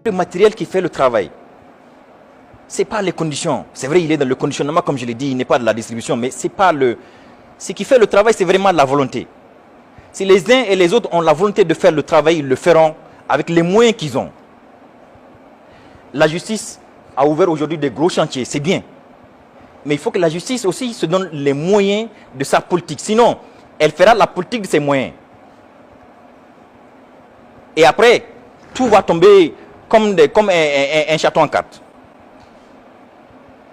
Le matériel qui fait le travail, ce n'est pas les conditions. C'est vrai, il est dans le conditionnement, comme je l'ai dit, il n'est pas de la distribution, mais c'est pas le... Ce qui fait le travail, c'est vraiment la volonté. Si les uns et les autres ont la volonté de faire le travail, ils le feront avec les moyens qu'ils ont. La justice a ouvert aujourd'hui des gros chantiers, c'est bien. Mais il faut que la justice aussi se donne les moyens de sa politique. Sinon, elle fera la politique de ses moyens. Et après, tout va tomber comme un château en cartes.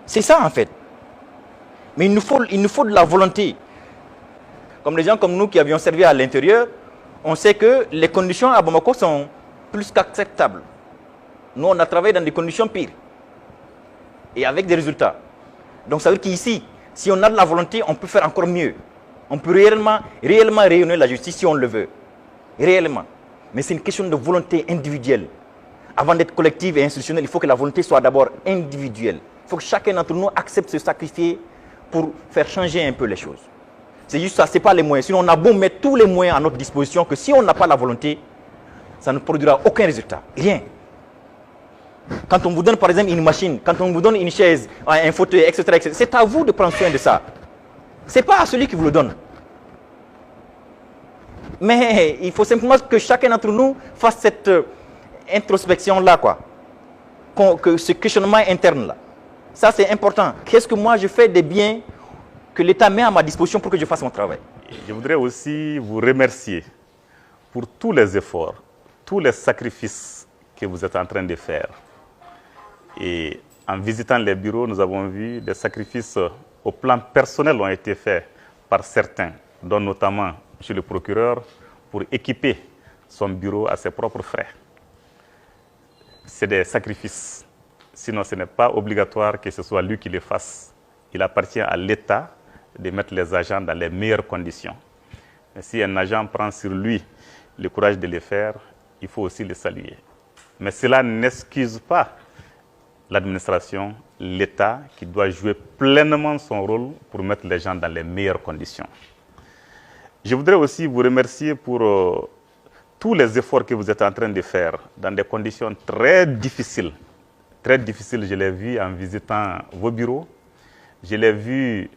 C'est ça en fait. Mais il nous faut de la volonté. Comme les gens comme nous qui avions servi à l'intérieur, on sait que les conditions à Bamako sont plus qu'acceptables. Nous, on a travaillé dans des conditions pires. Et avec des résultats. Donc ça veut dire qu'ici, si on a de la volonté, on peut faire encore mieux. On peut réellement rayonner la justice si on le veut. Réellement. Mais c'est une question de volonté individuelle. Avant d'être collective et institutionnelle, il faut que la volonté soit d'abord individuelle. Il faut que chacun d'entre nous accepte de se sacrifier pour faire changer un peu les choses. C'est juste ça, ce n'est pas les moyens. Sinon, on a beau mettre tous les moyens à notre disposition, que si on n'a pas la volonté, ça ne produira aucun résultat. Rien. Quand on vous donne par exemple une machine, quand on vous donne une chaise, un fauteuil, etc., c'est à vous de prendre soin de ça. Ce n'est pas à celui qui vous le donne. Mais il faut simplement que chacun d'entre nous fasse cette introspection-là, quoi. Que ce questionnement interne-là. Ça, c'est important. Qu'est-ce que moi je fais des biens que l'État met à ma disposition pour que je fasse mon travail? Je voudrais aussi vous remercier pour tous les efforts, tous les sacrifices que vous êtes en train de faire. Et en visitant les bureaux, nous avons vu des sacrifices au plan personnel ont été faits par certains, dont notamment chez le procureur, pour équiper son bureau à ses propres frais. C'est des sacrifices. Sinon, ce n'est pas obligatoire que ce soit lui qui les fasse. Il appartient à l'État de mettre les agents dans les meilleures conditions. Mais si un agent prend sur lui le courage de le faire, il faut aussi le saluer. Mais cela n'excuse pas l'administration, l'État, qui doit jouer pleinement son rôle pour mettre les gens dans les meilleures conditions. Je voudrais aussi vous remercier pour tous les efforts que vous êtes en train de faire dans des conditions très difficiles. Très difficiles, je l'ai vu en visitant vos bureaux. Je l'ai vu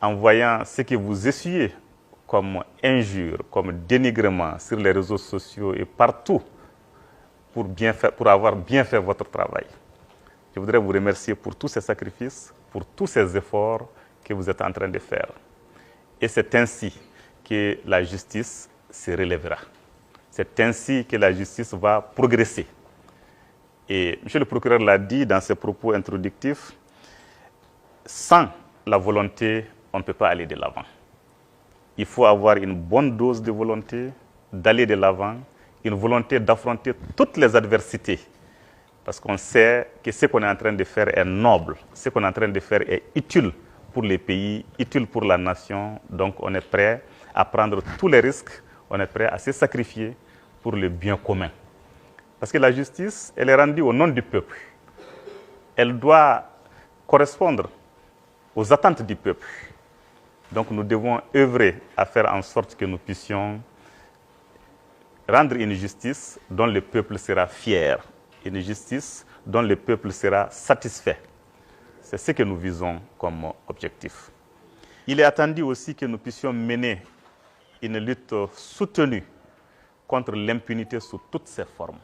en voyant ce que vous essuyez comme injures, comme dénigrement sur les réseaux sociaux et partout pour avoir bien fait votre travail. Je voudrais vous remercier pour tous ces sacrifices, pour tous ces efforts que vous êtes en train de faire. Et c'est ainsi que la justice se relèvera. C'est ainsi que la justice va progresser. Et M. le procureur l'a dit dans ses propos introductifs, sans la volonté, on ne peut pas aller de l'avant. Il faut avoir une bonne dose de volonté d'aller de l'avant, une volonté d'affronter toutes les adversités. Parce qu'on sait que ce qu'on est en train de faire est noble, ce qu'on est en train de faire est utile pour les pays, utile pour la nation. Donc on est prêt à prendre tous les risques, on est prêt à se sacrifier pour le bien commun. Parce que la justice, elle est rendue au nom du peuple. Elle doit correspondre aux attentes du peuple. Donc nous devons œuvrer à faire en sorte que nous puissions rendre une justice dont le peuple sera fier, une justice dont le peuple sera satisfait. C'est ce que nous visons comme objectif. Il est attendu aussi que nous puissions mener une lutte soutenue contre l'impunité sous toutes ses formes.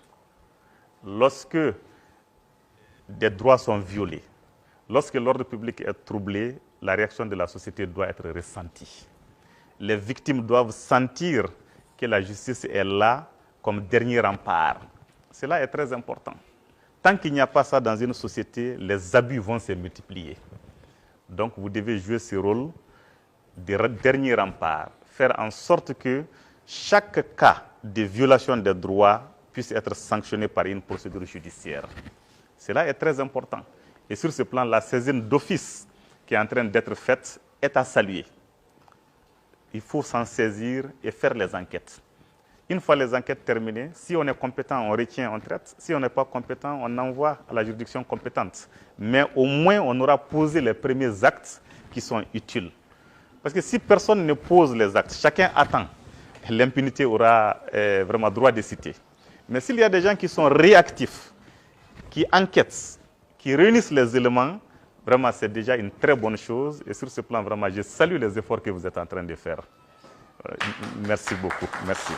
Lorsque des droits sont violés, lorsque l'ordre public est troublé, la réaction de la société doit être ressentie. Les victimes doivent sentir que la justice est là comme dernier rempart. Cela est très important. Tant qu'il n'y a pas ça dans une société, les abus vont se multiplier. Donc vous devez jouer ce rôle de dernier rempart, faire en sorte que chaque cas de violation des droits puisse être sanctionné par une procédure judiciaire. Cela est très important. Et sur ce plan, la saisine d'office qui est en train d'être faite est à saluer. Il faut s'en saisir et faire les enquêtes. Une fois les enquêtes terminées, si on est compétent, on retient, on traite. Si on n'est pas compétent, on envoie à la juridiction compétente. Mais au moins, on aura posé les premiers actes qui sont utiles. Parce que si personne ne pose les actes, chacun attend, l'impunité aura vraiment droit de citer. Mais s'il y a des gens qui sont réactifs, qui enquêtent, qui réunissent les éléments, vraiment, c'est déjà une très bonne chose. Et sur ce plan, vraiment, je salue les efforts que vous êtes en train de faire. Merci beaucoup. Merci.